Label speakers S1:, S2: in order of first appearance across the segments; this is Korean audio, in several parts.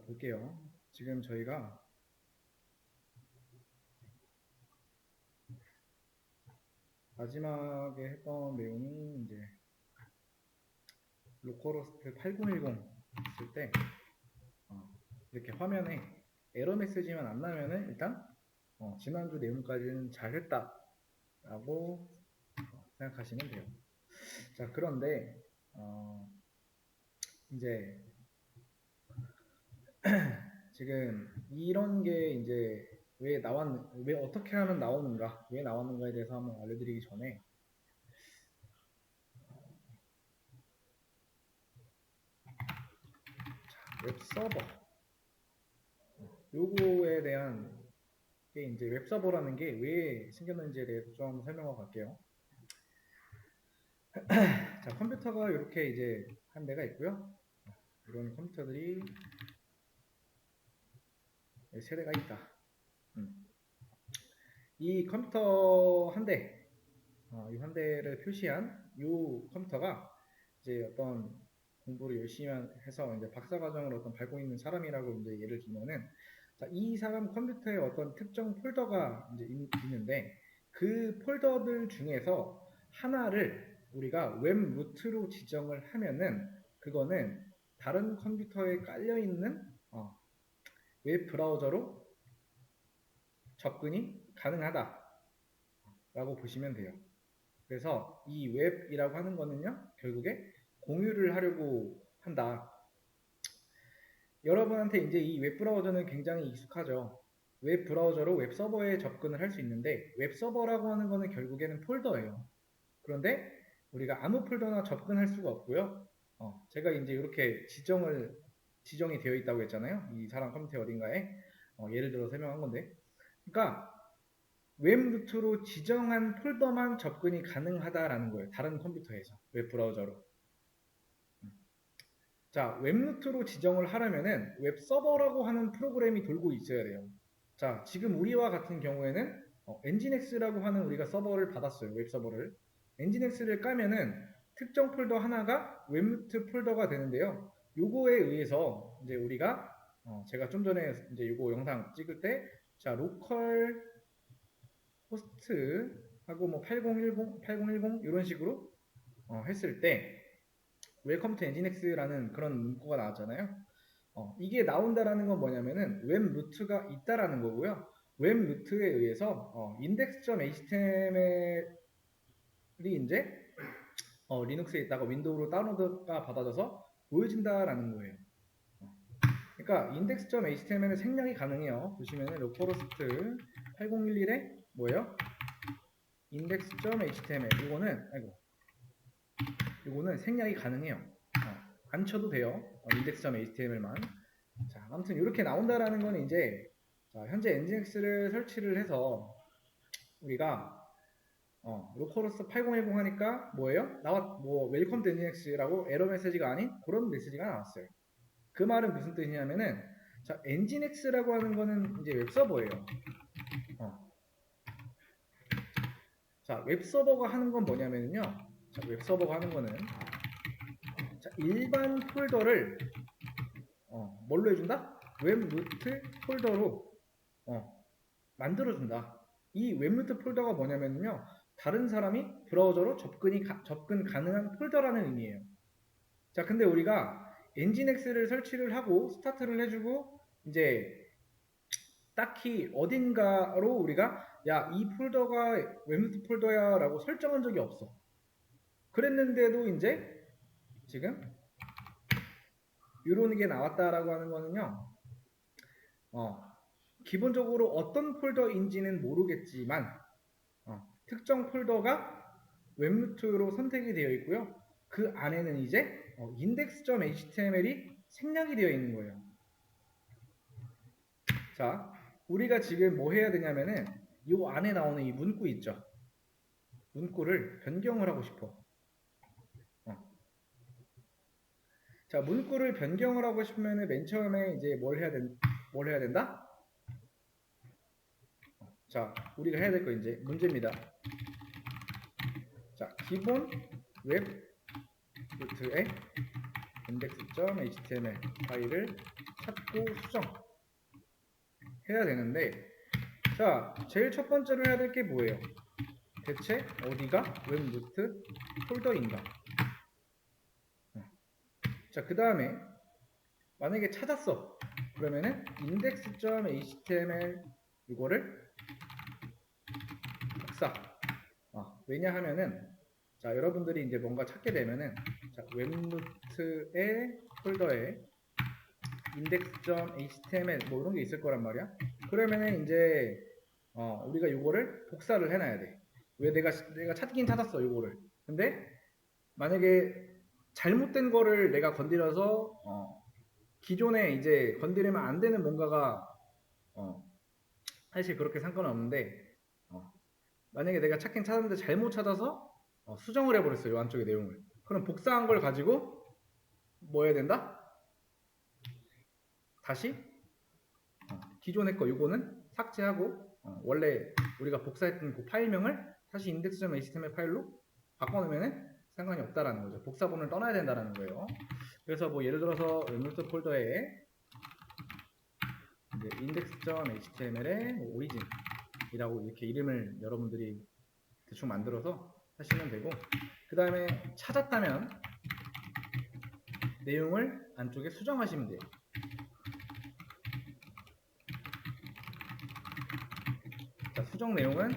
S1: 볼게요. 지금 저희가 마지막에 했던 내용이 이제 로컬호스트 8010 했을 때 이렇게 화면에 에러 메시지만 안 나면은 일단 지난주 내용까지는 잘했다 라고 생각하시면 돼요. 자, 그런데 이제 지금 이런 게 이제 왜 어떻게 하면 나오는가, 왜 나왔는가에 대해서 한번 알려드리기 전에 웹서버 요거에 대한 게 이제 웹서버라는 게 왜 생겼는지에 대해서 좀 설명하고 갈게요. 자, 컴퓨터가 이렇게 이제 한 대가 있고요. 이런 컴퓨터들이 세 대가 있다. 이 컴퓨터 한 대, 이 한 대를 표시한 이 컴퓨터가 이제 어떤 공부를 열심히 해서 이제 박사 과정을 어떤 밟고 있는 사람이라고 이제 예를 들면은, 자, 이 사람 컴퓨터에 어떤 특정 폴더가 이제 있는데 그 폴더들 중에서 하나를 우리가 웹 루트로 지정을 하면은 그거는 다른 컴퓨터에 깔려 있는 웹 브라우저로 접근이 가능하다라고 보시면 돼요. 그래서 이 웹이라고 하는 거는요, 결국에 공유를 하려고 한다. 여러분한테 이제 이 웹브라우저는 굉장히 익숙하죠. 웹브라우저로 웹서버에 접근을 할 수 있는데, 웹서버라고 하는 거는 결국에는 폴더예요. 그런데 우리가 아무 폴더나 접근할 수가 없고요. 제가 이제 이렇게 지정이 되어 있다고 했잖아요. 이 사람 컴퓨터 어딘가에. 예를 들어 설명한 건데. 그러니까 웹 루트로 지정한 폴더만 접근이 가능하다라는 거예요. 다른 컴퓨터에서. 웹 브라우저로. 자, 웹 루트로 지정을 하려면은 웹 서버라고 하는 프로그램이 돌고 있어야 돼요. 자, 지금 우리와 같은 경우에는 엔진엑스라고 하는 우리가 서버를 받았어요. 웹 서버를. 엔진엑스를 까면은 특정 폴더 하나가 웹 루트 폴더가 되는데요. 요거에 의해서 이제 우리가 제가 좀 전에 이제 요거 영상 찍을 때 자, 로컬 호스트 하고 뭐 8010 이런 식으로 했을 때 웰컴 투 엔진엑스라는 그런 문구가 나왔잖아요. 이게 나온다라는 건 뭐냐면은 웹 루트가 있다라는 거고요. 웹 루트에 의해서 index.html이 이제 리눅스에 있다가 윈도우로 다운로드가 받아져서 보여진다라는 거예요. 그러니까 index.html은 생략이 가능해요. 보시면은 로컬호스트 8011에 뭐예요? index.html 이거는 생략이 가능해요. 안 쳐도 돼요. index.html만. 자, 아무튼 이렇게 나온다라는 건 이제 현재 nginx를 설치를 해서 우리가 로컬호스트 8010 하니까 뭐예요? 뭐 웰컴 투 nginx라고 에러 메시지가 아닌 그런 메시지가 나왔어요. 그 말은 무슨 뜻이냐면은 자, nginx라고 하는 거는 이제 웹서버예요. 자, 웹서버가 하는 건 뭐냐면요. 자, 웹서버가 하는 거는 자, 일반 폴더를 뭘로 해준다? 웹 루트 폴더로 만들어준다. 이 웹루트 폴더가 뭐냐면요. 다른 사람이 브라우저로 접근 가능한 폴더라는 의미예요. 자, 근데 우리가 엔진엑스를 설치를 하고 스타트를 해주고 이제 딱히 어딘가로 우리가 야, 이 폴더가 웹루트 폴더야 라고 설정한 적이 없어. 그랬는데도 이제 지금 이런 게 나왔다라고 하는 거는요. 기본적으로 어떤 폴더인지는 모르겠지만 특정 폴더가 웹루트로 선택이 되어 있고요. 그 안에는 이제 index.html이 생략이 되어 있는 거예요. 자, 우리가 지금 뭐 해야 되냐면은 이 안에 나오는 이 문구 있죠. 문구를 변경을 하고 싶어. 자, 문구를 변경을 하고 싶으면은 맨 처음에 이제 뭘 해야 된다? 자, 우리가 해야 될 거 이제 문제입니다. 자, 기본 웹 루트에 index.html 파일을 찾고 수정 해야 되는데, 자, 제일 첫 번째로 해야 될 게 뭐예요? 대체 어디가 웹 루트 폴더인가? 자, 그 다음에 만약에 찾았어. 그러면은 index.html 이거를 복사. 왜냐하면은, 자, 여러분들이 이제 뭔가 찾게 되면은, 자, 웹루트의 폴더에 index.html 뭐 이런 게 있을 거란 말이야. 그러면은 이제 우리가 요거를 복사를 해놔야 돼. 왜 내가 찾긴 찾았어 요거를. 근데 만약에 잘못된 거를 내가 건드려서 기존에 이제 건드리면 안 되는 뭔가가 사실 그렇게 상관없는데, 만약에 내가 찾긴 찾았는데 잘못 찾아서 수정을 해버렸어요. 요 안쪽의 내용을. 그럼 복사한 걸 가지고 뭐 해야 된다? 다시 기존의 거 요거는 삭제하고 원래 우리가 복사했던 그 파일명을 다시 index.html 파일로 바꿔놓으면 상관이 없다라는 거죠. 복사본을 떠나야 된다라는 거예요. 그래서 뭐 예를 들어서 웹노트 폴더에 index.html의 뭐 오리진이라고 이렇게 이름을 여러분들이 대충 만들어서 하시면 되고, 그 다음에 찾았다면 내용을 안쪽에 수정하시면 돼요. 자, 수정 내용은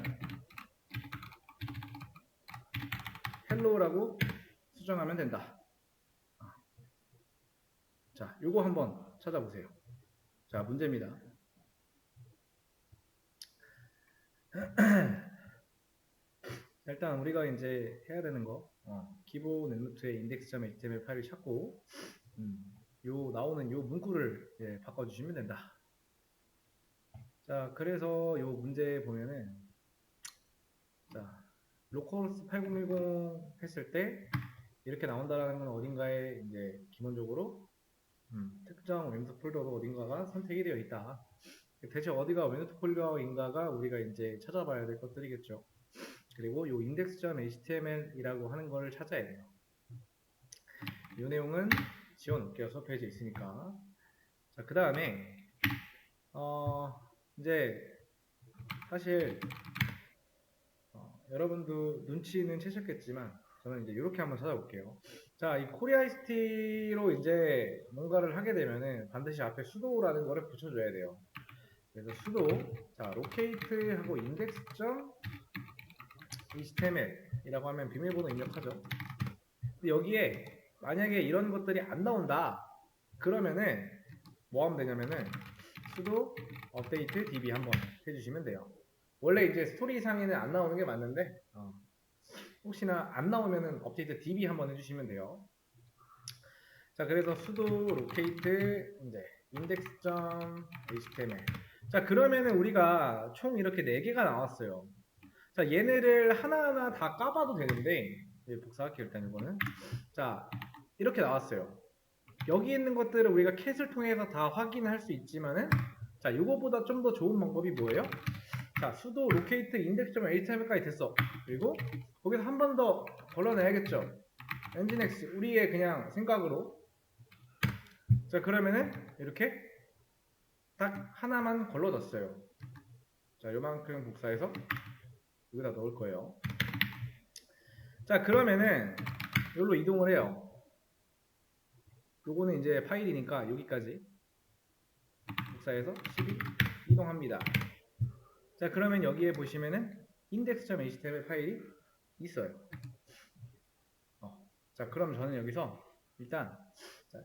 S1: hello라고 수정하면 된다. 자, 요거 한번 찾아보세요. 자, 문제입니다. 일단 우리가 이제 해야 되는 거, 기본 웹노트의 index.html 파일을 찾고, 요 나오는 요 문구를 바꿔주시면 된다. 자, 그래서 요 문제 보면은, 자, 로컬호스트 8010 했을 때 이렇게 나온다라는 건 어딘가에 이제 기본적으로 특정 웹노트 폴더로 어딘가가 선택이 되어 있다. 대체 어디가 웹노트 폴더인가가 우리가 이제 찾아봐야 될 것들이겠죠. 그리고 요 index.html이라고 하는 걸 찾아야 돼요. 이 내용은 지워놓을게요. 수업페이지에 있으니까. 자, 그 다음에 이제 사실 여러분도 눈치는 채셨겠지만 저는 이제 이렇게 한번 찾아볼게요. 자, 이 코리아이스티로 이제 뭔가를 하게 되면은 반드시 앞에 sudo라는 거를 붙여줘야 돼요. 그래서 sudo, 자, locate 하고 index.html이라고 하면 비밀번호 입력하죠. 근데 여기에 만약에 이런 것들이 안 나온다 그러면은 뭐 하면 되냐면은 sudo update db 한번 해주시면 돼요. 원래 이제 스토리 상에는 안 나오는 게 맞는데 혹시나 안 나오면은 업데이트 db 한번 해주시면 돼요. 자, 그래서 sudo locate 이제 index.html. 자, 그러면은 우리가 총 이렇게 4개가 나왔어요. 자, 얘네를 하나하나 다 까봐도 되는데 복사할게요. 일단 이거는. 자, 이렇게 나왔어요. 여기 있는 것들을 우리가 캣을 통해서 다 확인할 수 있지만은, 자, 이거보다 좀 더 좋은 방법이 뭐예요? 자, sudo locate index.html까지 됐어. 그리고 거기서 한 번 더 걸러내야겠죠. nginx 우리의 그냥 생각으로. 자, 그러면은 이렇게 딱 하나만 걸러뒀어요. 자, 요만큼 복사해서 여기다 넣을 거예요. 자, 그러면은 여기로 이동을 해요. 요거는 이제 파일이니까 여기까지 복사해서 12 이동합니다. 자, 그러면 여기에 보시면은 index.html 파일이 있어요. 자, 그럼 저는 여기서 일단 자,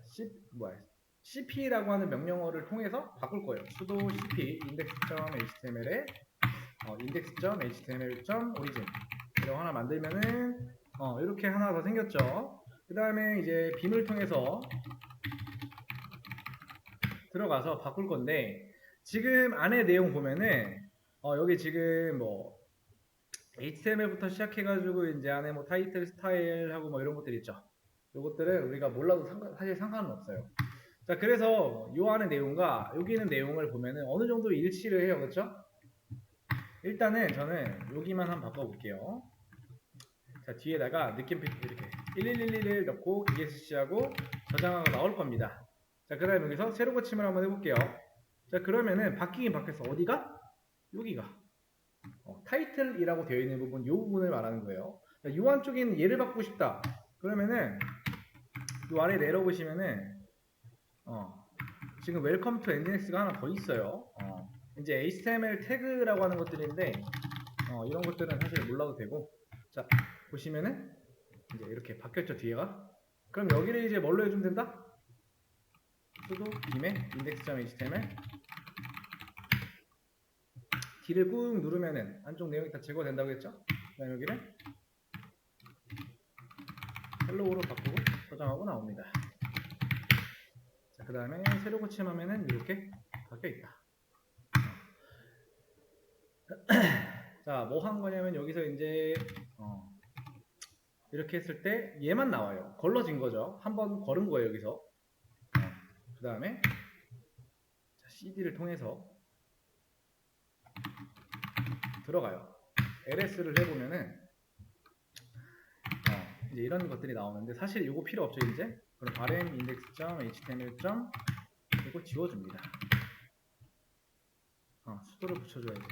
S1: cp라고 하는 명령어를 통해서 바꿀 거예요. sudo cp index.html에 index.html.origin 이라고 하나 만들면은 이렇게 하나 더 생겼죠. 그 다음에 이제 빔을 통해서 들어가서 바꿀 건데, 지금 안에 내용 보면은 여기 지금 뭐 HTML부터 시작해가지고 이제 안에 뭐 타이틀 스타일하고 뭐 이런 것들 있죠. 요것들은 우리가 몰라도 사실 상관은 없어요. 자, 그래서 요 안에 내용과 여기 있는 내용을 보면은 어느 정도 일치를 해요. 그렇죠? 일단은 저는 여기만 한번 바꿔볼게요. 자, 뒤에다가 느낌표 이렇게 1111을 넣고 ESC하고 저장하고 나올 겁니다. 자, 그 다음에 여기서 새로 고침을 한번 해볼게요. 자, 그러면은 바뀌긴 바뀌었어. 어디가? 여기가. 타이틀이라고 되어 있는 부분, 이 부분을 말하는 거예요. 자, 이 안쪽에 있는 얘를 바꾸고 싶다. 그러면은 이 아래 내려보시면은 지금 웰컴 투 엔진엑스가 하나 더 있어요. 이제 HTML 태그라고 하는 것들인데 이런 것들은 사실 몰라도 되고, 자 보시면은 이제 이렇게 바뀌었죠, 뒤에가. 그럼 여기를 이제 뭘로 해주면 된다? sudo 김에 index.html D를 꾹 누르면은 안쪽 내용이 다 제거된다고 했죠? 그 다음 여기를 헬로우로 바꾸고 저장하고 나옵니다. 자, 그 다음에 새로 고침하면은 이렇게 바뀌어 있다. 자, 뭐 한 거냐면 여기서 이제 이렇게 했을 때 얘만 나와요. 걸러진 거죠. 한번 걸은 거예요, 여기서. 그 다음에 CD를 통해서 들어가요. LS를 해보면은 이제 이런 것들이 나오는데, 사실 이거 필요 없죠, 이제. 그럼 rm index.html. 이거 지워줍니다. 수도를 붙여줘야지.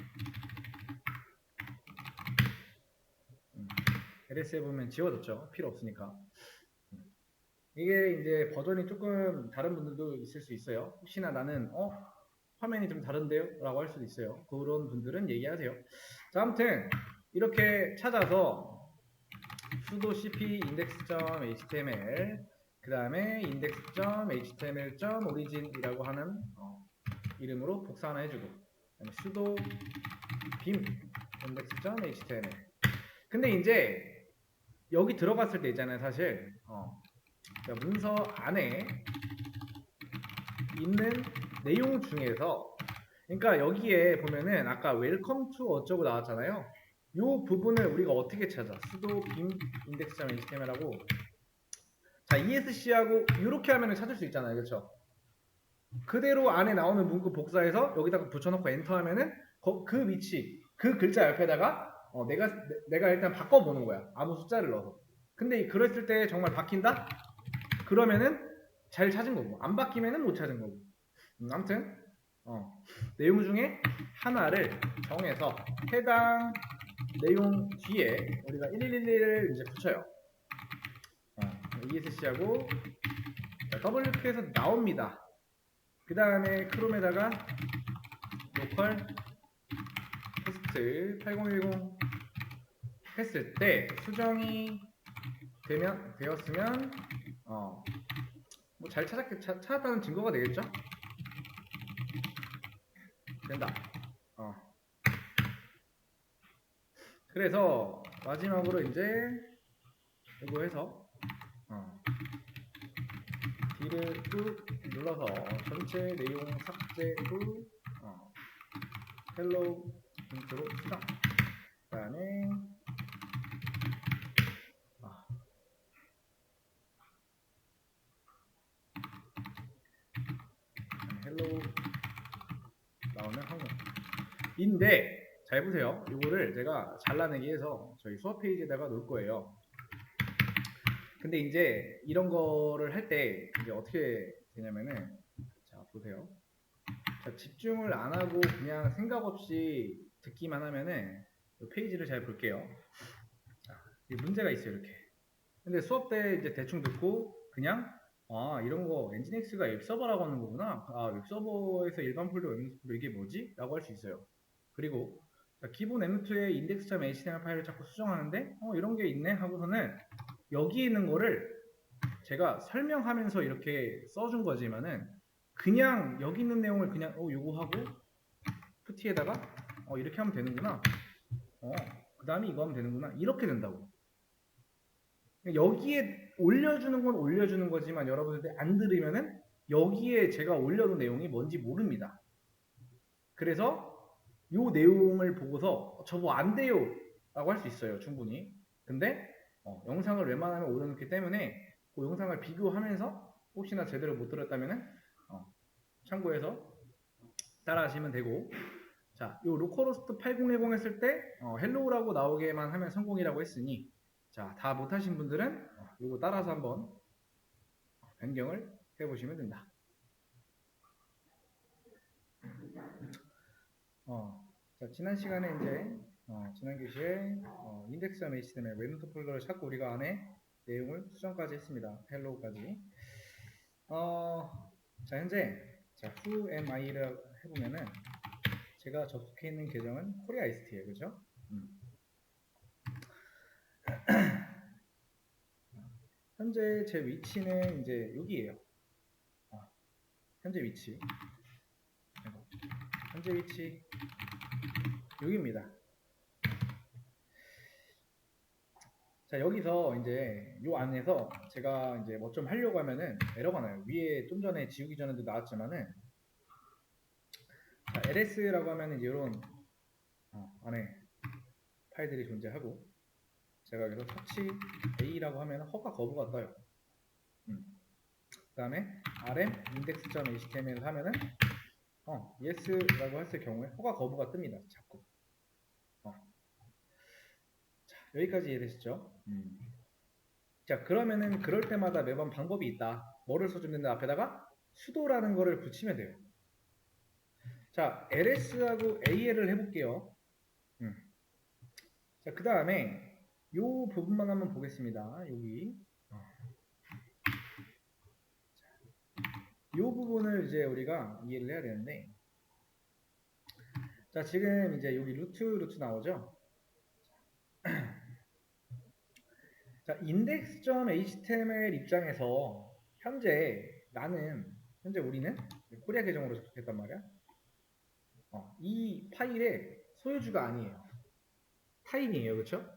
S1: LS 해보면 지워졌죠. 필요 없으니까. 이게 이제 버전이 조금 다른 분들도 있을 수 있어요. 혹시나 나는 화면이 좀 다른데요? 라고 할 수도 있어요. 그런 분들은 얘기하세요. 자, 아무튼 이렇게 찾아서 sudo cp index.html 그 다음에 index.html.origin 이라고 하는 이름으로 복사 하나 해주고, sudo vim index.html. 근데 이제 여기 들어갔을 때 있잖아요, 사실 문서 안에 있는 내용 중에서, 그러니까 여기에 보면은 아까 웰컴 투 어쩌고 나왔잖아요. 이 부분을 우리가 어떻게 찾아? sudo vim index.html하고 자, ESC하고 이렇게 하면은 찾을 수 있잖아요, 그렇죠? 그대로 안에 나오는 문구 복사해서 여기다가 붙여놓고 엔터 하면은 그 위치, 그 글자 옆에다가 내가 일단 바꿔보는 거야. 아무 숫자를 넣어서. 근데 그랬을 때 정말 바뀐다? 그러면은 잘 찾은 거고, 안 바뀌면은 못 찾은 거고. 아무튼 내용 중에 하나를 정해서 해당 내용 뒤에 우리가 1111을 이제 붙여요. ESC하고 WP에서 나옵니다. 그 다음에 크롬에다가 로컬 호스트 8010 했을 때 수정이 되었으면 뭐 잘 찾았다는 증거가 되겠죠? 된다. 그래서 마지막으로 이제 이거 해서 D를 꾹 눌러서 전체 내용 삭제 후 헬로우 인트로 수정. 그 다음에 헬로우 나오면 한국인데, 잘 보세요. 이거를 제가 잘라내기 위해서 저희 수업 페이지에다가 놓을 거예요. 근데 이제 이런 거를 할 때 이제 어떻게 되냐면은, 자 보세요. 자, 집중을 안 하고 그냥 생각 없이 듣기만 하면은 이 페이지를 잘 볼게요. 자, 문제가 있어요, 이렇게. 근데 수업 때 이제 대충 듣고 그냥 이런 거 엔진엑스가 웹서버라고 하는 거구나. 웹서버에서 일반 폴더, 웹 폴더 이게 뭐지? 라고 할 수 있어요. 그리고 기본 M2의 index.html 파일을 자꾸 수정하는데 이런 게 있네 하고서는 여기 있는 거를 제가 설명하면서 이렇게 써준 거지만은 그냥 여기 있는 내용을 그냥 요거 하고 푸티에다가 이렇게 하면 되는구나. 그 다음에 이거 하면 되는구나. 이렇게 된다고. 여기에 올려주는 건 올려주는 거지만 여러분들 안 들으면은 여기에 제가 올려둔 내용이 뭔지 모릅니다. 그래서 이 내용을 보고서 저거 안 돼요 라고 할 수 있어요, 충분히. 근데 영상을 웬만하면 올려놓기 때문에 그 영상을 비교하면서 혹시나 제대로 못 들었다면은 참고해서 따라 하시면 되고, 자, 요 로컬호스트 8010 했을 때 헬로우라고 나오게만 하면 성공이라고 했으니, 자, 다 못하신 분들은 요거 따라서 한번 변경을 해보시면 된다. 자, 지난 시간에 이제 지난 교시에 index.html 웹노트 폴더를 찾고 우리가 안에 내용을 수정까지 했습니다. 헬로우까지. 자, 현재 who am I를 해보면은 제가 접속해 있는 계정은 코리아 ICT예요, 그죠? 현재 제 위치는 이제 여기에요. 현재 위치. 현재 위치 여기입니다. 자, 여기서 이제 요 안에서 제가 이제 뭐 좀 하려고 하면은 에러가 나요. 위에 좀 전에 지우기 전에도 나왔지만은 자, ls라고 하면은 이제 이런 안에 파일들이 존재하고 제가 여기서 터치 a라고 하면 허가 거부가 떠요. 그 다음에 rm index.html 하면은 yes라고 했을 경우에 허가 거부가 뜹니다. 자꾸. 자, 여기까지 이해되시죠? 자, 그러면은 그럴 때마다 매번 방법이 있다. 뭐를 써주는데 앞에다가 sudo라는 거를 붙이면 돼요. 자, ls하고 al을 해볼게요. 자, 그 다음에 요 부분만 한번 보겠습니다. 여기 요 부분을 이제 우리가 이해를 해야 되는데, 자, 지금 이제 여기 루트 나오죠? 자, index.html 입장에서 현재 우리는 코리아 계정으로 접속했단 말이야. 이 파일의 소유주가 아니에요. 타인이에요, 그렇죠?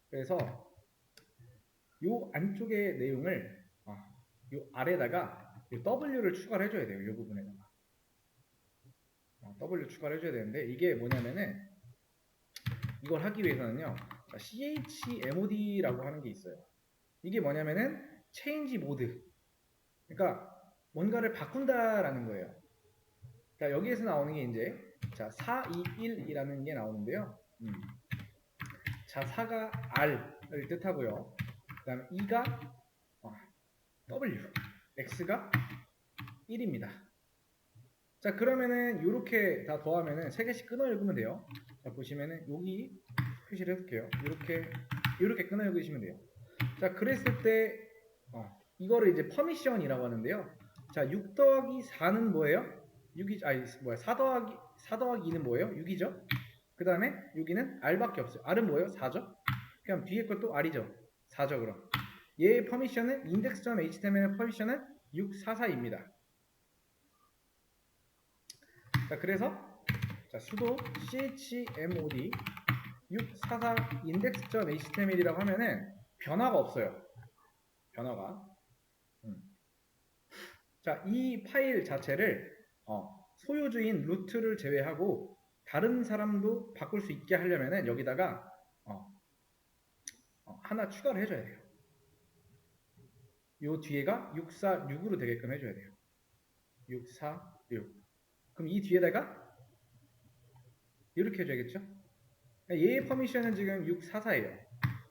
S1: 그래서 요 안쪽의 내용을 요 아래다가 요 W를 추가를 해줘야 돼요. 요 부분에다가 W 추가를 해줘야 되는데 이게 뭐냐면은 이걸 하기 위해서는요 chmod라고 하는 게 있어요. 이게 뭐냐면은 change mode, 그러니까 뭔가를 바꾼다라는 거예요. 자, 여기에서 나오는 게 이제 자 421이라는 게 나오는데요. 자 4가 R을 뜻하고요. 그 다음에 2가 W, X가 1입니다. 자, 그러면은 이렇게 다 더하면은 3개씩 끊어 읽으면 돼요. 자, 보시면은 여기 표시를 해둘게요. 이렇게 끊어 읽으시면 돼요. 자, 그랬을 때 이거를 이제 퍼미션이라고 하는데요. 자, 6 더하기 4는 뭐예요? 4 더하기 2는 뭐예요? 6이죠. 그 다음에 여기는 R밖에 없어요. R은 뭐예요? 4죠. 그럼 뒤에 것도 R이죠. 4죠, 그럼. 얘의 퍼미션은 index.html의 퍼미션은 644입니다. 자, 그래서 자, sudo chmod 644 index.html이라고 하면은 변화가 없어요. 변화가. 자, 이 파일 자체를 소유주인 루트를 제외하고 다른 사람도 바꿀 수 있게 하려면은 여기다가 하나 추가를 해줘야 돼요. 요 뒤에가 646으로 되게끔 해줘야 돼요. 646. 그럼 이 뒤에다가 이렇게 해줘야겠죠? 얘의 퍼미션은 지금 644예요.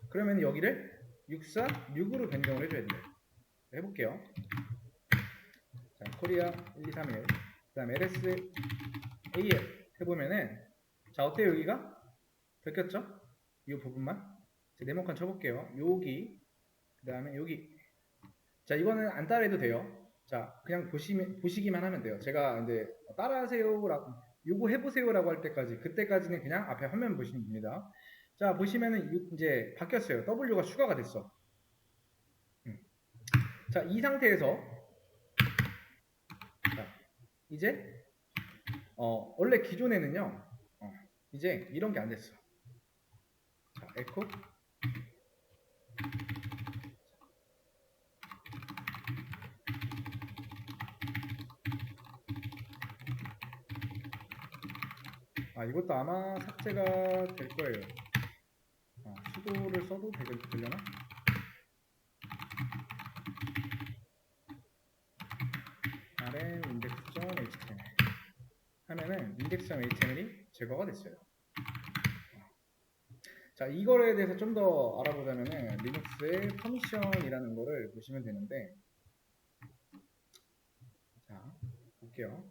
S1: 그러면 여기를 646으로 변경을 해줘야 돼요. 해볼게요. 자, 코리아 1231, 그 다음 ls al 해보면은 자, 어때요? 여기가 바뀌었죠? 이 부분만 네모칸 쳐볼게요. 여기, 그 다음에 여기. 자, 이거는 안 따라해도 돼요. 자, 그냥 보시기만 하면 돼요. 제가 이제 따라하세요라고, 요거 해보세요라고 할 때까지, 그때까지는 그냥 앞에 화면 보시면 됩니다. 자, 보시면은 이제 바뀌었어요. W가 추가가 됐어. 자, 이 상태에서 자, 이제 원래 기존에는요, 이제 이런 게 안 됐어. 자, 에코. 이것도 아마 삭제가 될 거예요. 수도를 써도 되려나? rm index.html 하면은 index.html이 제거가 됐어요. 자, 이거에 대해서 좀 더 알아보자면은 리눅스의 퍼미션이라는 거를 보시면 되는데, 자, 볼게요.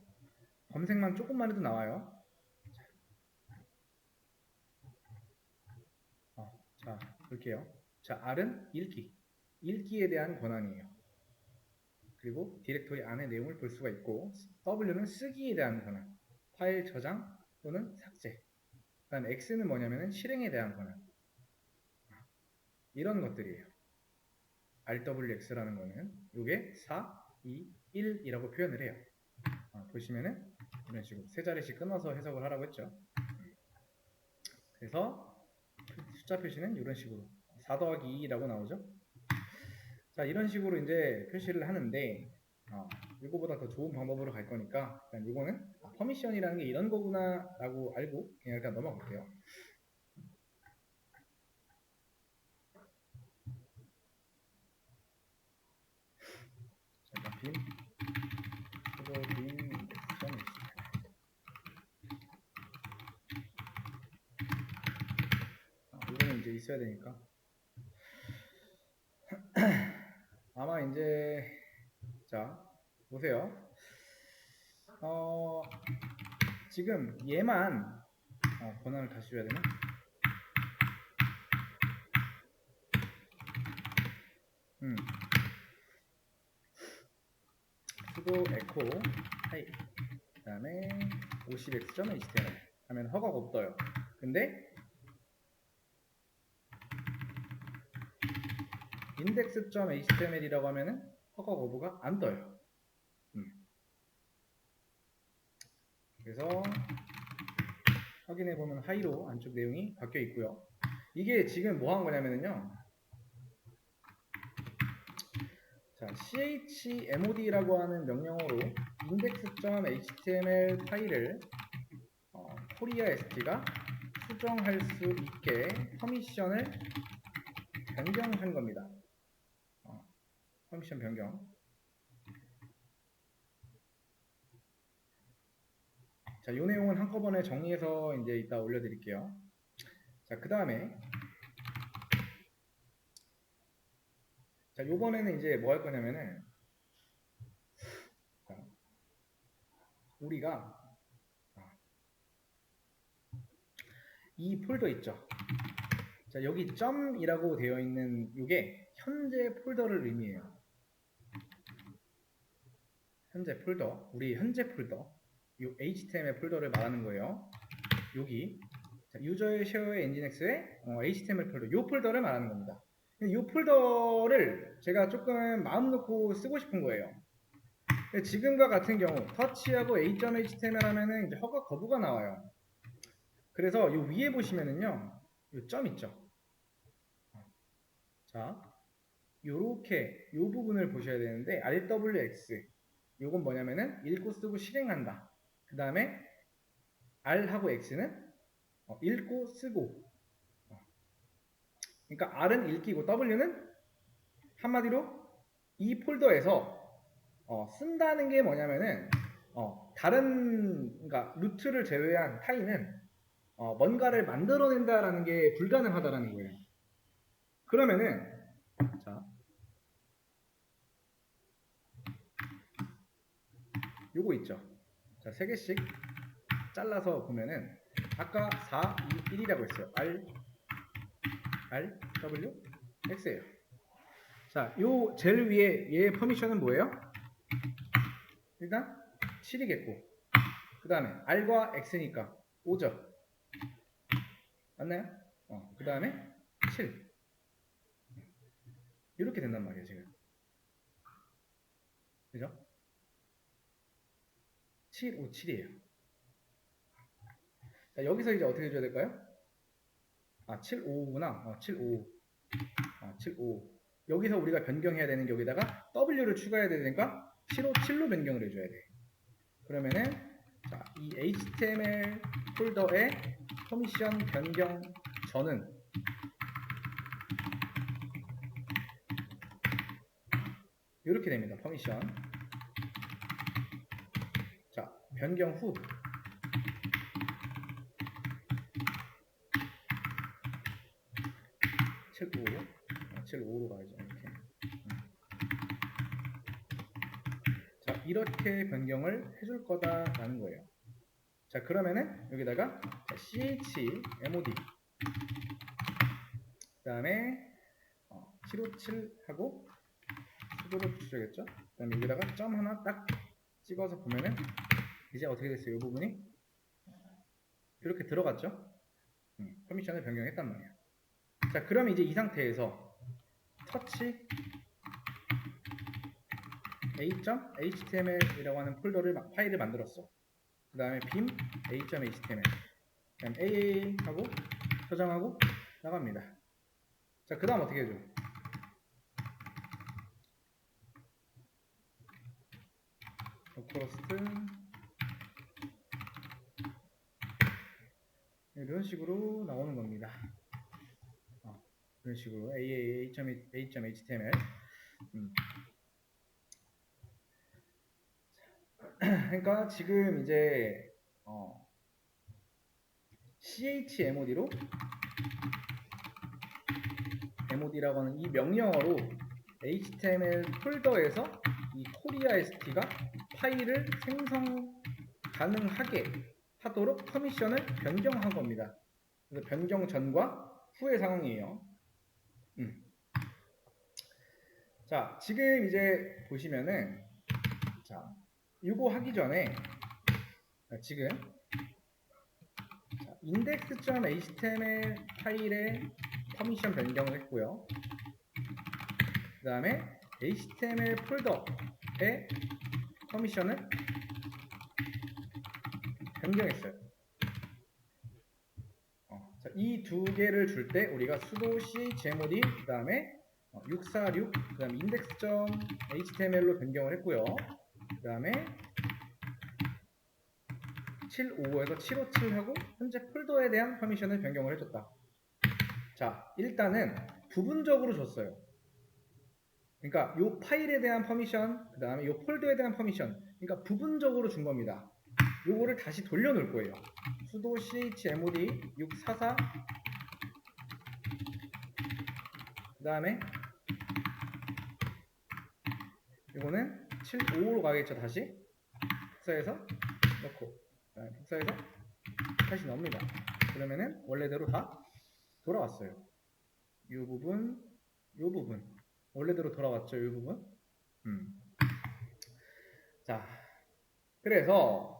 S1: 검색만 조금만 해도 나와요. 자, 볼게요. 자, R은 읽기에 대한 권한이에요. 그리고 디렉토리 안에 내용을 볼 수가 있고, W는 쓰기에 대한 권한, 파일 저장 또는 삭제. 그다음 X는 뭐냐면은 실행에 대한 권한. 이런 것들이에요. RWX라는 거는 이게 4, 2, 1이라고 표현을 해요. 보시면은 이런 식으로 세 자리씩 끊어서 해석을 하라고 했죠. 그래서 숫자 표시는 이런 식으로 4 더하기 2라고 나오죠. 자, 이런 식으로 이제 표시를 하는데 이거보다 더 좋은 방법으로 갈 거니까 일단 이거는 퍼미션이라는 게 이런 거구나 라고 알고 그냥 일단 넘어갈게요. 자, 일단 빈 수도 빈 인덱스 이거는 이제 있어야 되니까 아마 이제 자 보세요. 지금 얘만 권한을 다시 줘야 되나? 수도 에코 하이 그 다음에 50x.html 하면 허가가 없어요. 근데 index.html이라고 하면은 허가 거부가 안 떠요. 그래서 확인해 보면 하이로 안쪽 내용이 바뀌어 있고요. 이게 지금 뭐 한 거냐면요. 자, chmod라고 하는 명령어로 index.html 파일을 코리아 st가 수정할 수 있게 퍼미션을 변경한 겁니다. 퍼미션 변경. 자, 이 내용은 한꺼번에 정리해서 이제 이따 올려드릴게요. 자, 그 다음에 자, 요번에는 이제 뭐 할 거냐면은 자, 우리가 이 폴더 있죠. 자, 여기 점이라고 되어 있는 이게 현재 폴더를 의미해요. 현재 폴더, 우리 현재 폴더, 이 HTML 폴더를 말하는 거예요. 여기 유저의 쉐어의 엔진엑스의 HTML 폴더, 이 폴더를 말하는 겁니다. 이 폴더를 제가 조금 마음 놓고 쓰고 싶은 거예요. 지금과 같은 경우 터치하고 a.html 하면은 이제 허가 거부가 나와요. 그래서 이 위에 보시면은요, 이 점 있죠. 자, 요렇게 요 부분을 보셔야 되는데 RWX 요건 뭐냐면은 읽고 쓰고 실행한다. 그 다음에 R하고 X는 읽고 쓰고 그러니까 R은 읽기고 W는 한마디로 이 폴더에서 쓴다는 게 뭐냐면은 다른 그러니까 루트를 제외한 타인은 뭔가를 만들어낸다라는 게 불가능하다라는 거예요. 그러면은 자 요거 있죠. 자, 3개씩 잘라서 보면은 아까 4, 2, 1이라고 했어요. R, W, X예요. 자, 요 제일 위에 얘의 퍼미션은 뭐예요? 일단 7이겠고 그 다음에 R과 X니까 5죠. 맞나요? 그 다음에 7 이렇게 된단 말이에요 지금. 그죠? 7, 5, 7이에요. 자, 여기서 이제 어떻게 해줘야 될까요? 7, 5구나. 7, 5. 7, 5. 여기서 우리가 변경해야 되는 게 여기다가 W를 추가해야 되니까 7, 5, 7로 변경을 해줘야 돼. 그러면은 자, 이 HTML 폴더의 퍼미션 변경 전은 이렇게 됩니다. 퍼미션. 자, 변경 후 7, 5로 7, 5로 가야죠. 이렇게. 자, 이렇게 변경을 해줄 거다라는 거예요. 자, 그러면은 여기다가 chmod 그 다음에 757하고 수도를 붙여야겠죠. 그 다음에 여기다가 점 하나 딱 찍어서 보면은 이제 어떻게 됐어요? 이 부분이 이렇게 들어갔죠. 퍼미션을 변경했단 말이야. 자, 그럼 이제 이 상태에서 터치 a.html이라고 하는 파일을 만들었어. 그 다음에 빔 a.html 그 다음에 aaa 하고 저장하고 나갑니다. 자, 그 다음 어떻게 해줘? 로컬호스트 이런 식으로 나오는 겁니다. 이런 식으로 aaa.html 그러니까 지금 이제 chmod로 mod라고 하는 이 명령어로 html 폴더에서 이 koreast가 파일을 생성 가능하게 하도록 퍼미션을 변경한 겁니다. 그래서 변경 전과 후의 상황이에요. 자, 지금 이제 보시면은 자, 이거 하기 전에 지금 index.html 파일에 퍼미션 변경을 했고요. 그 다음에 html 폴더에 퍼미션을 변경했어요. 이 두 개를 줄 때 우리가 sudo chmod 그 다음에 646 그 다음에 index.html로 변경을 했고요. 그 다음에 755에서 757하고 현재 폴더에 대한 퍼미션을 변경을 해줬다. 자, 일단은 부분적으로 줬어요. 그러니까 이 파일에 대한 퍼미션, 그 다음에 이 폴더에 대한 퍼미션, 그러니까 부분적으로 준 겁니다. 요거를 다시 돌려놓을 거예요. sudo chmod 644 그 다음에 이거는 755로 가겠죠. 다시 복사해서 넣고 복사해서 다시 넣습니다. 그러면은 원래대로 다 돌아왔어요. 이 부분, 이 부분 원래대로 돌아왔죠. 이 부분. 자, 그래서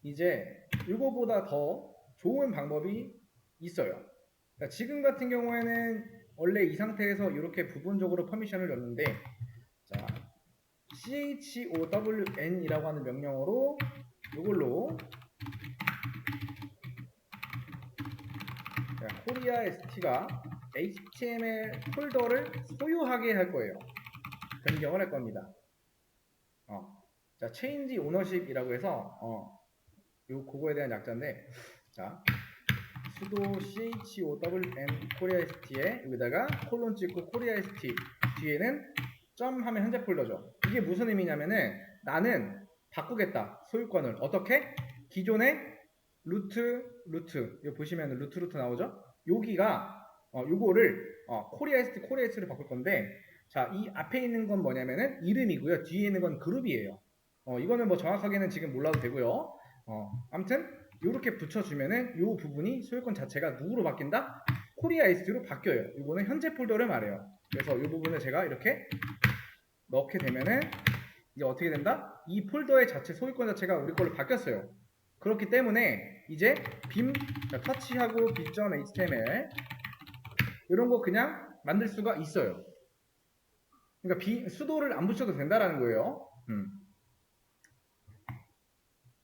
S1: 이제 이거보다 더 좋은 방법이 있어요. 그러니까 지금 같은 경우에는 원래 이 상태에서 이렇게 부분적으로 퍼미션을 넣는데, 자, chown이라고 하는 명령어로 이걸로 koreast가 html 폴더를 소유하게 할 거예요. 변경을 할 겁니다. 자, change ownership이라고 해서 그거에 대한 약자인데, 자, sudo chown koreast에 여기다가 콜론 찍고 koreast 뒤에는 점 하면 현재 폴더죠. 이게 무슨 의미냐면은 나는 바꾸겠다. 소유권을 어떻게? 기존의 루트 이거 보시면 루트 나오죠? 여기가 요거를 코리아스트로 바꿀 건데, 자, 이 앞에 있는 건 뭐냐면은 이름이고요. 뒤에 있는 건 그룹이에요. 이거는 뭐 정확하게는 지금 몰라도 되고요. 아무튼 이렇게 붙여주면은 요 부분이 소유권 자체가 누구로 바뀐다? 코리아이스트로 바뀌어요. 이거는 현재 폴더를 말해요. 그래서 이 부분을 제가 이렇게 넣게 되면은 이제 어떻게 된다? 이 폴더의 자체 소유권 자체가 우리 걸로 바뀌었어요. 그렇기 때문에 이제 빔 터치하고 b.html 이런 거 그냥 만들 수가 있어요. 그러니까 수도를 안 붙여도 된다라는 거예요.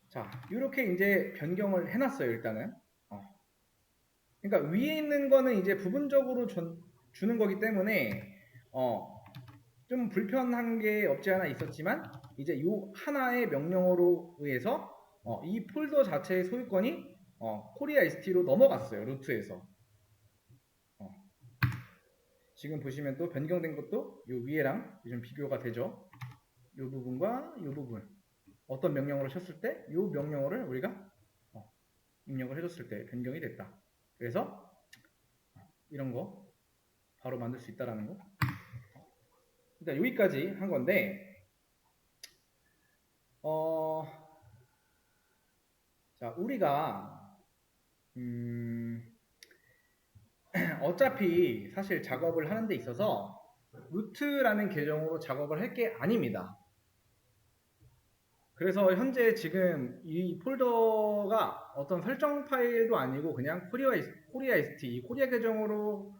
S1: 자, 이렇게 이제 변경을 해놨어요. 일단은. 그러니까 위에 있는 거는 이제 부분적으로 주는 거기 때문에 좀 불편한 게 없지 않아 있었지만, 이제 요 하나의 명령어로 의해서 이 폴더 자체의 소유권이 코리아ST로 넘어갔어요. 루트에서. 지금 보시면 또 변경된 것도 요 위에랑 좀 비교가 되죠. 요 부분과 요 부분. 어떤 명령어를 쳤을 때 요 명령어를 우리가 입력을 해줬을 때 변경이 됐다. 그래서 이런 거 바로 만들 수 있다라는 거. 일단 여기까지 한 건데, 어, 자, 우리가 어차피 사실 작업을 하는 데 있어서 루트라는 계정으로 작업을 할 게 아닙니다. 그래서 현재 지금 이 폴더가 어떤 설정 파일도 아니고 그냥 코리아 ST, 이 코리아 계정으로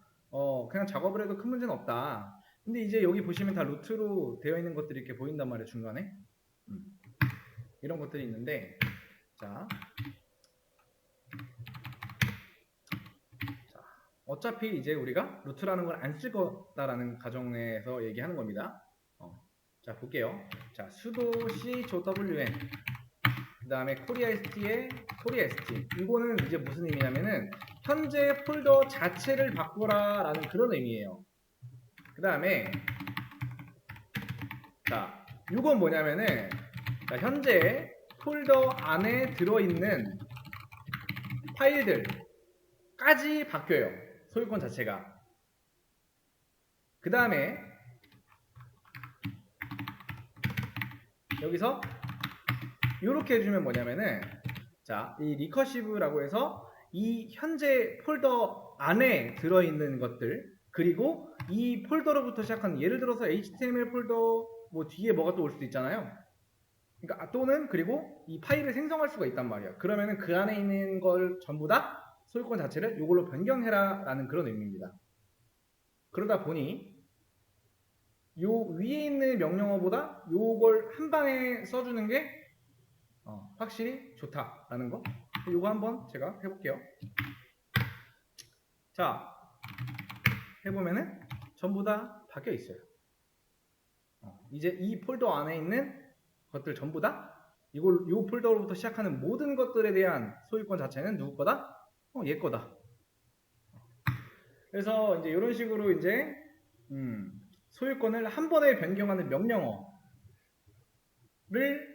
S1: 그냥 작업을 해도 큰 문제는 없다. 근데 이제 여기 보시면 다 루트로 되어 있는 것들이 이렇게 보인단 말이에요, 중간에. 이런 것들이 있는데, 자, 어차피 이제 우리가 루트라는 걸 안 쓸 거다라는 가정에서 얘기하는 겁니다. 자, 볼게요. 자, sudo chown 그 다음에 코리아 ST의 코리아 ST. 이거는 이제 무슨 의미냐면은 현재 폴더 자체를 바꾸라 라는 그런 의미예요. 그 다음에 자, 이건 뭐냐면은 자, 현재 폴더 안에 들어있는 파일들까지 바뀌어요. 소유권 자체가. 그 다음에 여기서 이렇게 해주면 뭐냐면은 자, 이 리커시브라고 해서 이 현재 폴더 안에 들어있는 것들 그리고 이 폴더로부터 시작하는 예를 들어서 HTML 폴더 뭐 뒤에 뭐가 또 올 수도 있잖아요. 그러니까 또는 그리고 이 파일을 생성할 수가 있단 말이야. 그러면은 그 안에 있는 걸 전부 다 소유권 자체를 이걸로 변경해라 라는 그런 의미입니다. 그러다 보니 요 위에 있는 명령어보다 요걸 한 방에 써주는 게 확실히 좋다라는 거. 요거 한번 제가 해볼게요. 자, 해보면은 전부 다 바뀌어 있어요. 이제 이 폴더 안에 있는 것들 전부 다 이 폴더로부터 시작하는 모든 것들에 대한 소유권 자체는 누구 거다? 얘 거다. 그래서 이제 이런 식으로 이제 소유권을 한 번에 변경하는 명령어를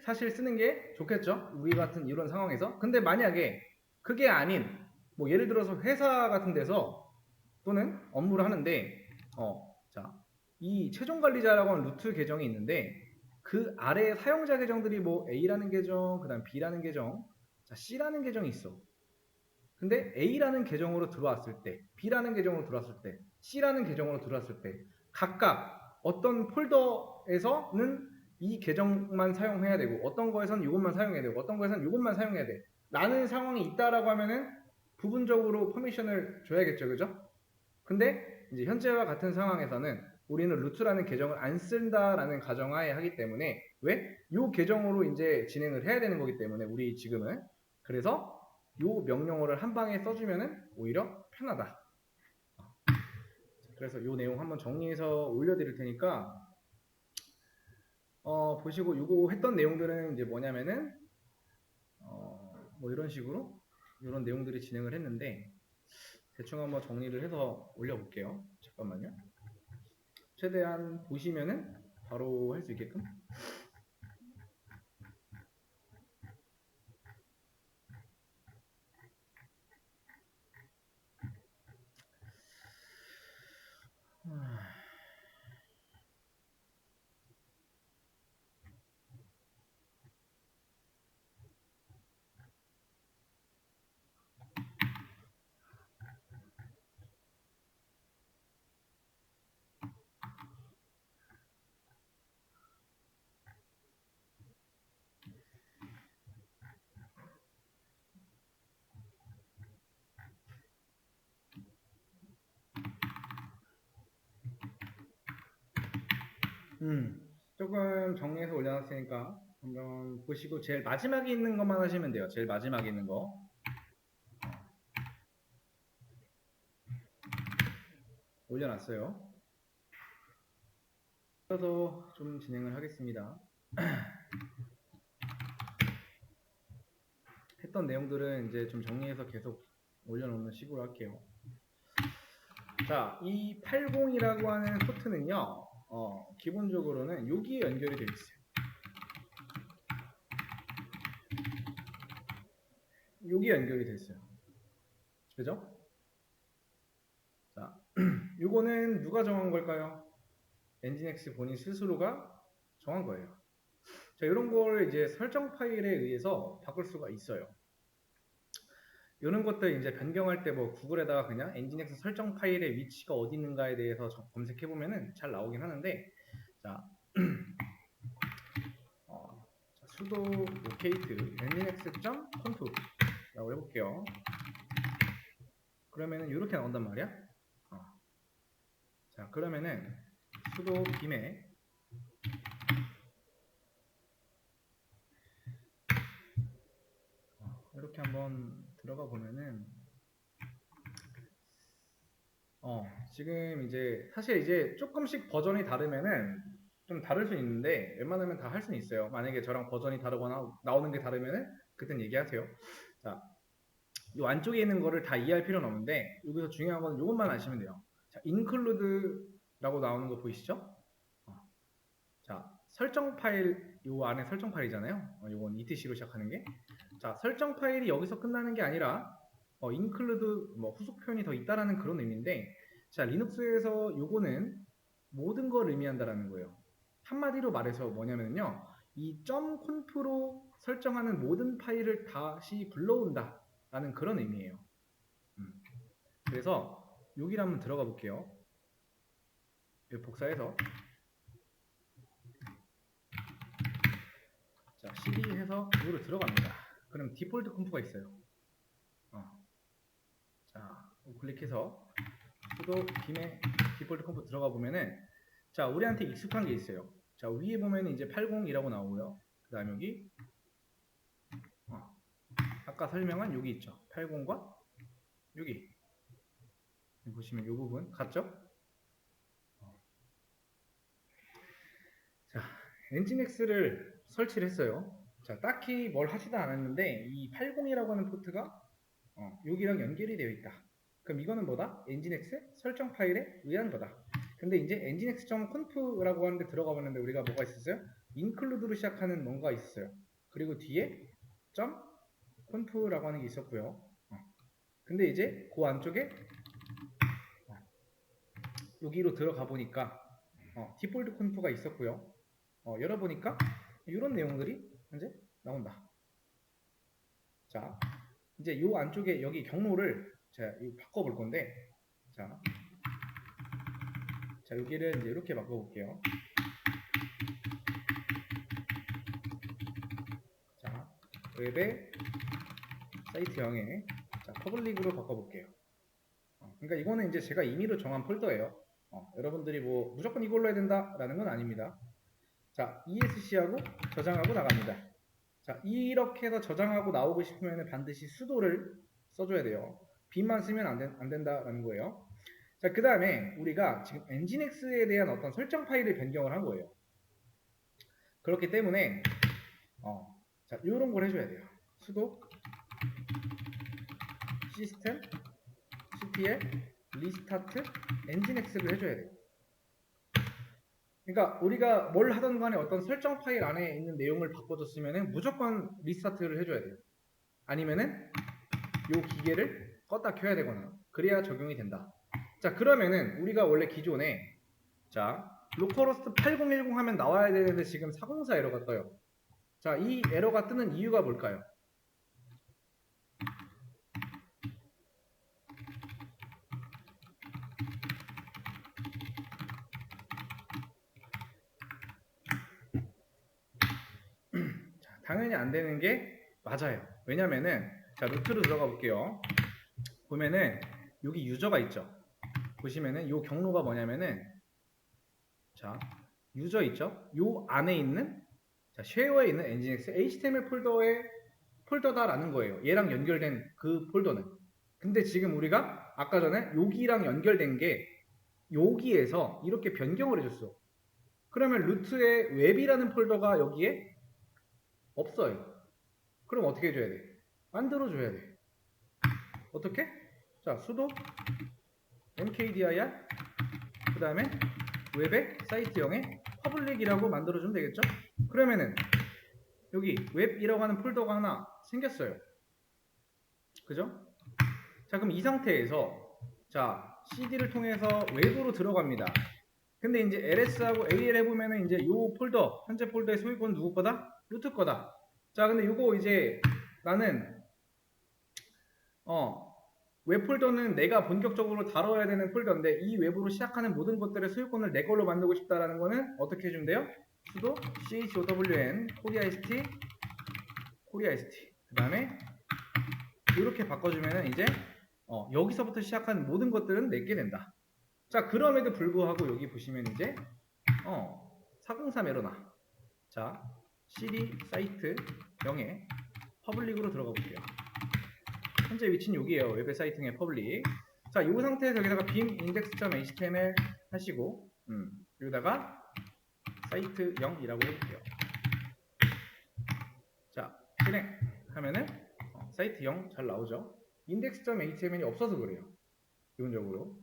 S1: 사실 쓰는 게 좋겠죠. 우리 같은 이런 상황에서. 근데 만약에 그게 아닌 뭐 예를 들어서 회사 같은 데서 또는 업무를 하는데 자, 이 최종 관리자라고 하는 루트 계정이 있는데 그 아래 사용자 계정들이 뭐 A라는 계정, 그다음 B라는 계정, 자, C라는 계정이 있어. 근데 A라는 계정으로 들어왔을 때, B라는 계정으로 들어왔을 때, C라는 계정으로 들어왔을 때 각각 어떤 폴더에서는 이 계정만 사용해야 되고 어떤 거에서는 이것만 사용해야 되고 어떤 거에서는 이것만 사용해야 돼 라는 상황이 있다라고 하면은 부분적으로 퍼미션을 줘야겠죠, 그죠? 근데 이제 현재와 같은 상황에서는 우리는 루트라는 계정을 안 쓴다라는 가정하에 하기 때문에 왜? 요 계정으로 이제 진행을 해야 되는 거기 때문에 우리 지금은 그래서 요 명령어를 한 방에 써주면은 오히려 편하다. 그래서 요 내용 한번 정리해서 올려드릴 테니까 보시고 요거 했던 내용들은 이제 뭐냐면은 뭐 이런 식으로 이런 내용들이 진행을 했는데 대충 한번 정리를 해서 올려볼게요. 잠깐만요. 최대한 보시면은 바로 할 수 있게끔. 조금 정리해서 올려놨으니까 한번 보시고 제일 마지막에 있는 것만 하시면 돼요. 제일 마지막에 있는 거. 올려놨어요. 그래서 좀 진행을 하겠습니다. 했던 내용들은 이제 좀 정리해서 계속 올려놓는 식으로 할게요. 자, 이 80이라고 하는 포트는요, 기본적으로는 여기에 연결이 되어 있어요. 여기에 연결이 되어 있어요. 그죠? 자, 요거는 누가 정한 걸까요? 엔진엑스 본인 스스로가 정한 거예요. 자, 이런 걸 이제 설정 파일에 의해서 바꿀 수가 있어요. 이런 것들 이제 변경할 때 뭐 구글에다가 그냥 엔진엑스 설정 파일의 위치가 어디 있는가에 대해서 검색해 보면은 잘 나오긴 하는데, 자, 자 sudo locate nginx.conf 라고 해볼게요. 그러면은 이렇게 나온단 말이야. 자, 그러면은 sudo bim에 이렇게 한번 들어가 보면은 지금 이제 사실 이제 조금씩 버전이 다르면은 좀 다를 수 있는데 웬만하면 다 할 수는 있어요. 만약에 저랑 버전이 다르거나 나오는 게 다르면은 그땐 얘기하세요. 자, 이 안쪽에 있는 거를 다 이해할 필요는 없는데 여기서 중요한 건 이것만 아시면 돼요. 자, include라고 나오는 거 보이시죠? 자, 설정 파일 요 안에 설정 파일이잖아요. 요건 etc로 시작하는 게. 자, 설정 파일이 여기서 끝나는 게 아니라 include 뭐 후속 표현이 더 있다라는 그런 의미인데, 자, 리눅스에서 요거는 모든 걸 의미한다라는 거예요. 한마디로 말해서 뭐냐면요, 이 .conf로 설정하는 모든 파일을 다시 불러온다라는 그런 의미예요. 그래서 여기를 한번 들어가 볼게요. 여기 복사해서 자, cd 해서 이거로 들어갑니다. 그럼 디폴트 컴프가 있어요. 자, 클릭해서 sudo bim에 디폴트 컴프 들어가 보면은, 자, 우리한테 익숙한 게 있어요. 자, 위에 보면은 이제 80이라고 나오고요. 그 다음 여기 아까 설명한 여기 있죠. 80과 여기 보시면 이 부분 같죠? 자, 엔진엑스를 설치를 했어요. 자, 딱히 뭘 하지도 않았는데 이 80이라고 하는 포트가 여기랑 연결이 되어 있다. 그럼 이거는 뭐다? 엔진엑스 설정 파일에 의한 거다. 근데 이제 nginx.conf라고 하는데 들어가 보는데 우리가 뭐가 있었어요? include로 시작하는 뭔가 있었어요. 그리고 뒤에 .conf라고 하는 게 있었고요. 근데 이제 그 안쪽에 여기로 들어가 보니까 디폴트 conf가 있었고요. 열어보니까 이런 내용들이 이제 나온다. 자, 이제 이 안쪽에 여기 경로를 제가 바꿔볼 건데, 자, 여기를 이제 이렇게 바꿔볼게요. 자, 웹의 사이트형에 퍼블릭으로 바꿔볼게요. 그러니까 이거는 이제 제가 임의로 정한 폴더예요. 여러분들이 뭐 무조건 이걸로 해야 된다라는 건 아닙니다. 자, ESC하고 저장하고 나갑니다. 자, 이렇게 해서 저장하고 나오고 싶으면 반드시 sudo를 써줘야 돼요. b만 쓰면 안 된다라는 거예요. 자, 그 다음에 우리가 지금 nginx에 대한 어떤 설정 파일을 변경을 한 거예요. 그렇기 때문에 자, 이런 걸 해줘야 돼요. sudo system ctl restart nginx를 해줘야 돼요. 그러니까 우리가 뭘 하던 간에 어떤 설정 파일 안에 있는 내용을 바꿔줬으면 무조건 리스타트를 해줘야 돼요. 아니면은 이 기계를 껐다 켜야 되거나 그래야 적용이 된다. 자, 그러면은 우리가 원래 기존에 자 로컬호스트 8010 하면 나와야 되는데 지금 404 에러가 떠요. 자, 이 에러가 뜨는 이유가 뭘까요? 자, 당연히 안 되는 게 맞아요. 왜냐면은 자, 루트로 들어가 볼게요. 보면은 여기 유저가 있죠. 보시면은 이 경로가 뭐냐면은 자, 유저 있죠? 요 안에 있는 자, 쉐어에 있는 nginx HTML 폴더다라는 거예요. 얘랑 연결된 그 폴더는. 근데 지금 우리가 아까 전에 여기랑 연결된 게 여기에서 이렇게 변경을 해줬어. 그러면 루트에 웹이라는 폴더가 여기에 없어요. 그럼 어떻게 해줘야 돼? 만들어줘야 돼. 어떻게? 자, sudo mkdir 그 다음에 웹의 사이트형에 퍼블릭이라고 만들어주면 되겠죠? 그러면은 여기 웹이라고 하는 폴더가 하나 생겼어요. 그죠? 자, 그럼 이 상태에서 자, cd를 통해서 웹으로 들어갑니다. 근데 이제 LS하고 AL 해보면은 이제 요 폴더, 현재 폴더의 소유권은 누구 거다? 루트 거다. 자, 근데 요거 이제 나는, 웹 폴더는 내가 본격적으로 다뤄야 되는 폴더인데 이 웹으로 시작하는 모든 것들의 소유권을 내 걸로 만들고 싶다라는 거는 어떻게 해주면 돼요? sudo chown koreast 그 다음에 이렇게 바꿔주면은 이제 여기서부터 시작한 모든 것들은 내게 된다. 자, 그럼에도 불구하고 여기 보시면 이제 403 에러나. 자, cd 사이트 0에 퍼블릭으로 들어가 볼게요. 현재 위치는 여기에요. 웹의 사이트의 퍼블릭. 자, 이 상태에서 여기다가 bin index.html 하시고 여기다가 사이트 0이라고 해볼게요. 자, 실행하면은 사이트 0 잘 나오죠. index.html이 없어서 그래요. 기본적으로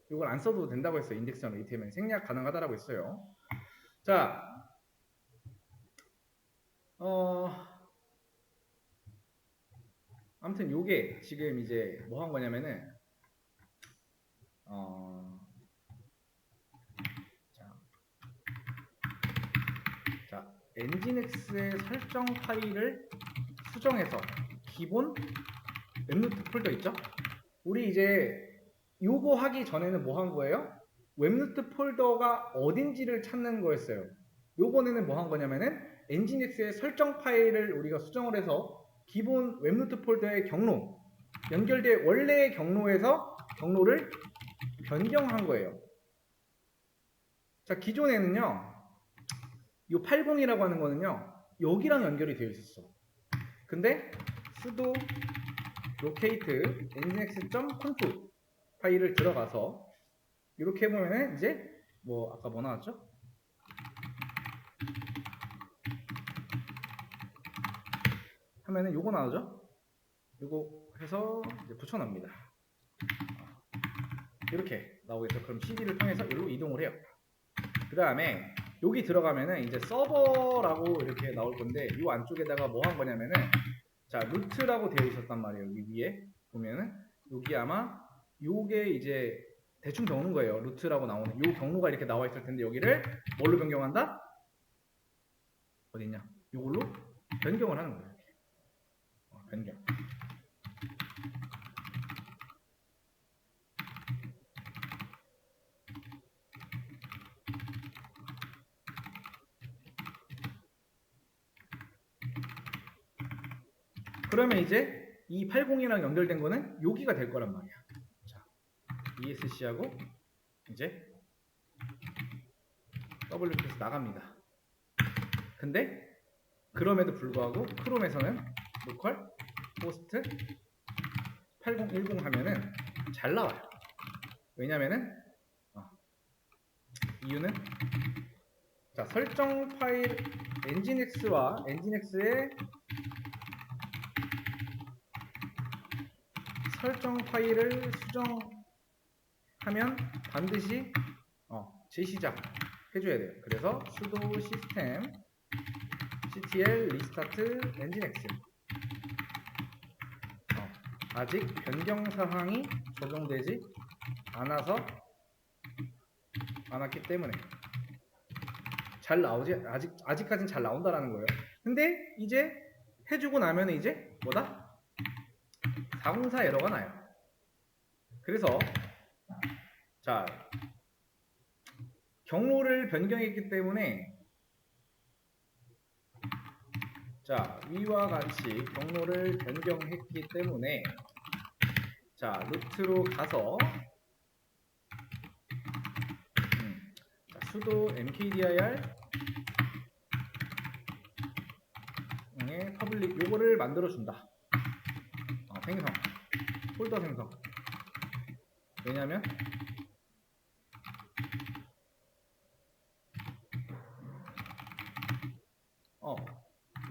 S1: 이걸 안 써도 된다고 했어요. index.html 생략 가능하다라고 했어요. 자, 아무튼 요게 지금 이제 뭐 한 거냐면은 자, 엔진엑스의 설정 파일을 수정해서 기본 웹노트 폴더 있죠? 우리 이제 요거 하기 전에는 뭐 한 거예요? 웹노트 폴더가 어딘지를 찾는 거였어요. 요번에는 뭐 한 거냐면은 엔진엑스의 설정 파일을 우리가 수정을 해서 기본 웹노트 폴더의 경로, 연결된 원래의 경로에서 경로를 변경한 거예요. 자, 기존에는요, 요 80이라고 하는 거는요, 여기랑 연결이 되어 있었어. 근데 sudo locate nginx.conf 파일을 들어가서 이렇게 해보면은 이제 뭐 아까 뭐 나왔죠? 하면은 요거 나오죠? 요거 해서 이제 붙여납니다. 이렇게 나오겠죠. 그럼 CD를 통해서 여기로 이동을 해요. 그 다음에 여기 들어가면은 이제 서버라고 이렇게 나올 건데 이 안쪽에다가 뭐 한 거냐면은 자, 루트라고 되어 있었단 말이에요. 여기 위에 보면은 여기 아마 요게 이제 대충 적는 거예요. 루트라고 나오는 요 경로가 이렇게 나와 있을 텐데 여기를 뭘로 변경한다? 어디 있냐? 요걸로 변경을 하는 거예요. 변경. 그러면 이제 이 80이랑 연결된 거는 여기가 될 거란 말이야. 자, ESC하고 이제 W 클릭해서 나갑니다. 근데 그럼에도 불구하고 크롬에서는 로컬 호스트 8010 하면은 잘 나와요. 왜냐면은 이유는 자, 설정 파일 엔진엑스와 엔진엑스의 설정 파일을 수정하면 반드시 재시작 해줘야 돼요. 그래서 sudo system ctl restart nginx 아직 변경 사항이 적용되지 않았기 때문에 잘 나오지 아직까지는 잘 나온다라는 거예요. 근데 이제 해주고 나면 이제 뭐다? 404 에러가 나요. 그래서 자, 경로를 변경했기 때문에 자, 위와 같이 경로를 변경했기 때문에 자, 루트로 가서 자, sudo mkdir 의 퍼블릭 요거를 만들어 준다. 생성 폴더 생성. 왜냐면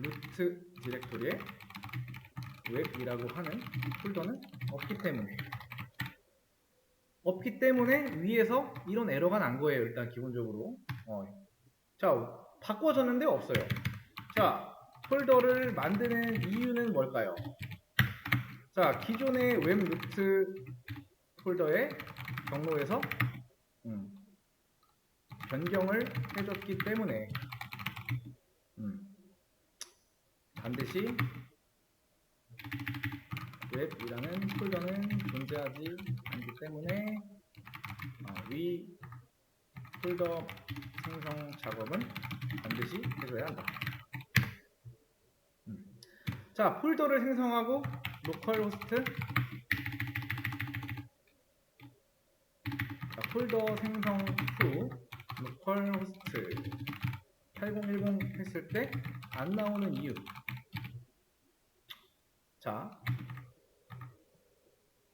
S1: 루트 디렉토리에 웹이라고 하는 폴더는 없기 때문에 위에서 이런 에러가 난 거예요. 일단 기본적으로 자, 바꿔줬는데 없어요. 자, 폴더를 만드는 이유는 뭘까요? 자, 기존의 웹 루트 폴더의 경로에서 변경을 해줬기 때문에 반드시 웹이라는 폴더는 존재하지 않기 때문에 위 폴더 생성 작업은 반드시 해줘야 한다. 자, 폴더를 생성하고 로컬 호스트, 자, 폴더 생성 후 로컬 호스트 8010 했을 때 안 나오는 이유. 자,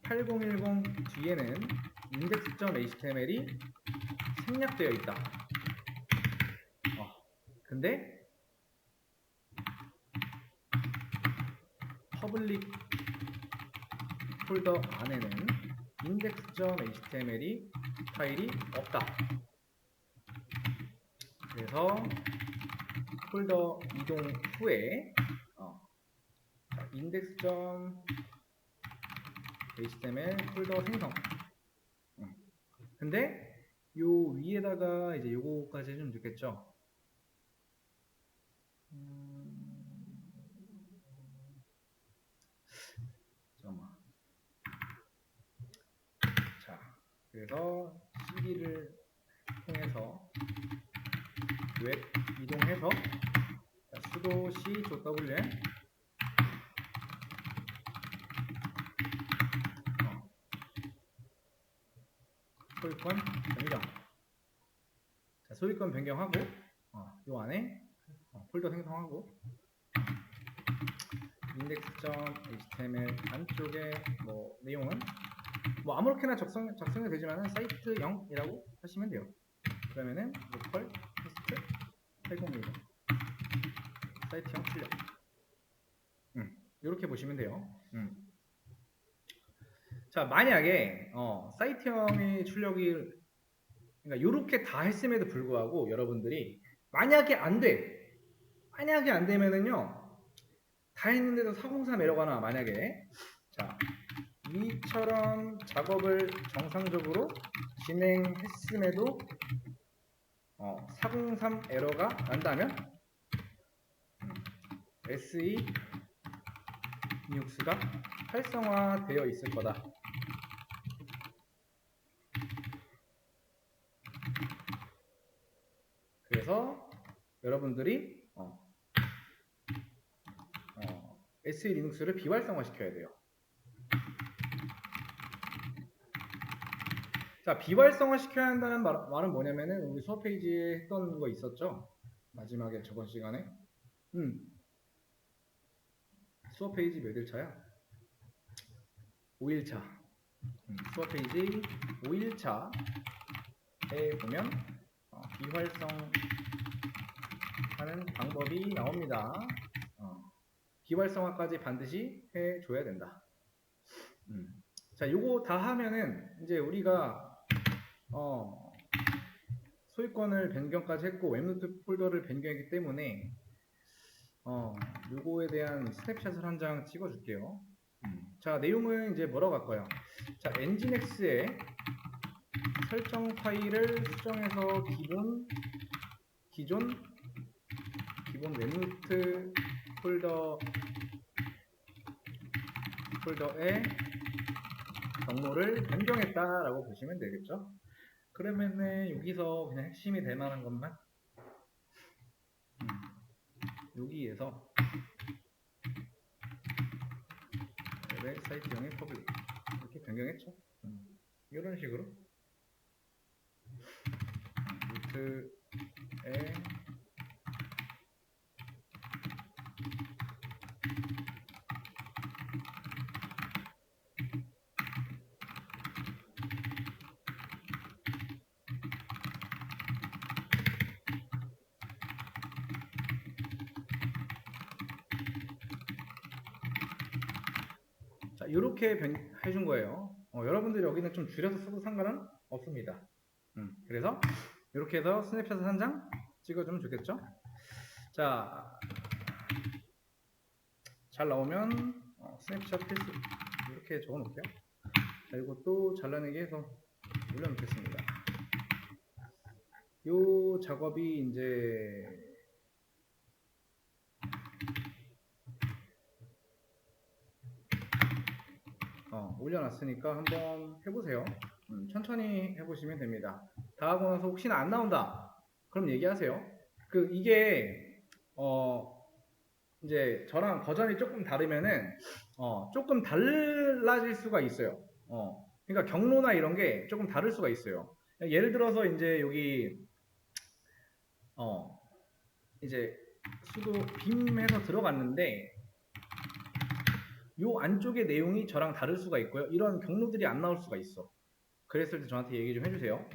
S1: 8010 뒤에는 index.html이 생략되어 있다. 근데 퍼블릭 폴더 안에는 index.html이 파일이 없다. 그래서 폴더 이동 후에 index.html 폴더 생성. 근데 요 위에다가 이제 요거까지 해주면 좋겠죠. 잠깐만. 자, 그래서 cd를 통해서 웹 이동해서 sudo c.wn 소유권 변경. 자, 소유권 변경하고 요 안에 폴더 생성하고 index.html 안쪽에 뭐 내용은 뭐 아무렇게나 작성이 되지만은 사이트0이라고 하시면 돼요. 그러면은 로컬 호스트 8010 사이트0 출력. 이렇게 보시면 돼요. 자, 만약에 사이트형의 출력이 그러니까 이렇게 다 했음에도 불구하고 여러분들이 만약에 안 되면은요 다 했는데도 403 에러가 나. 만약에 자 이처럼 작업을 정상적으로 진행했음에도 403 에러가 난다면 SE 리눅스가 활성화되어 있을 거다. 그래서 여러분들이 SE 리눅스를 비활성화 시켜야 돼요. 자, 비활성화 시켜야 한다는 말은 뭐냐면은 우리 수업 페이지에 했던 거 있었죠? 마지막에 저번 시간에 수업 페이지 몇 일차야? 5일차. 수업 페이지 5일차에 보면 비활성하는 방법이 나옵니다. 비활성화까지 반드시 해줘야 된다. 자, 요거 다 하면은 이제 우리가 소유권을 변경까지 했고 웹노트 폴더를 변경했기 때문에 요거에 대한 스냅샷을 한 장 찍어줄게요. 자, 내용은 이제 뭐라고 할까요? 자, 엔진X에 설정 파일을 수정해서 기존 웹노트 폴더의 경로를 변경했다라고 보시면 되겠죠. 그러면은 여기서 그냥 핵심이 될 만한 것만 여기에서 웹 사이트형의 퍼블릭 이렇게 변경했죠. 이런 식으로 루트에 자, 이렇게 해준 거예요. 여러분들이 여기는 좀 줄여서 써도 상관은 없습니다. 그래서 이렇게 해서 스냅샷을 한 장 찍어주면 좋겠죠. 자, 잘 나오면 스냅샷 필수 이렇게 적어 놓을게요. 자, 이거 또 잘라내기 해서 올려놓겠습니다. 요 작업이 이제 올려놨으니까 한번 해보세요. 천천히 해보시면 됩니다. 다 하고 나서 혹시나 안 나온다, 그럼 얘기하세요. 이게 이제 저랑 버전이 조금 다르면은 조금 달라질 수가 있어요. 그러니까 경로나 이런 게 조금 다를 수가 있어요. 예를 들어서 이제 여기 이제 수도 빔해서 들어갔는데 요 안쪽의 내용이 저랑 다를 수가 있고요. 이런 경로들이 안 나올 수가 있어. 그랬을 때 저한테 얘기 좀 해주세요.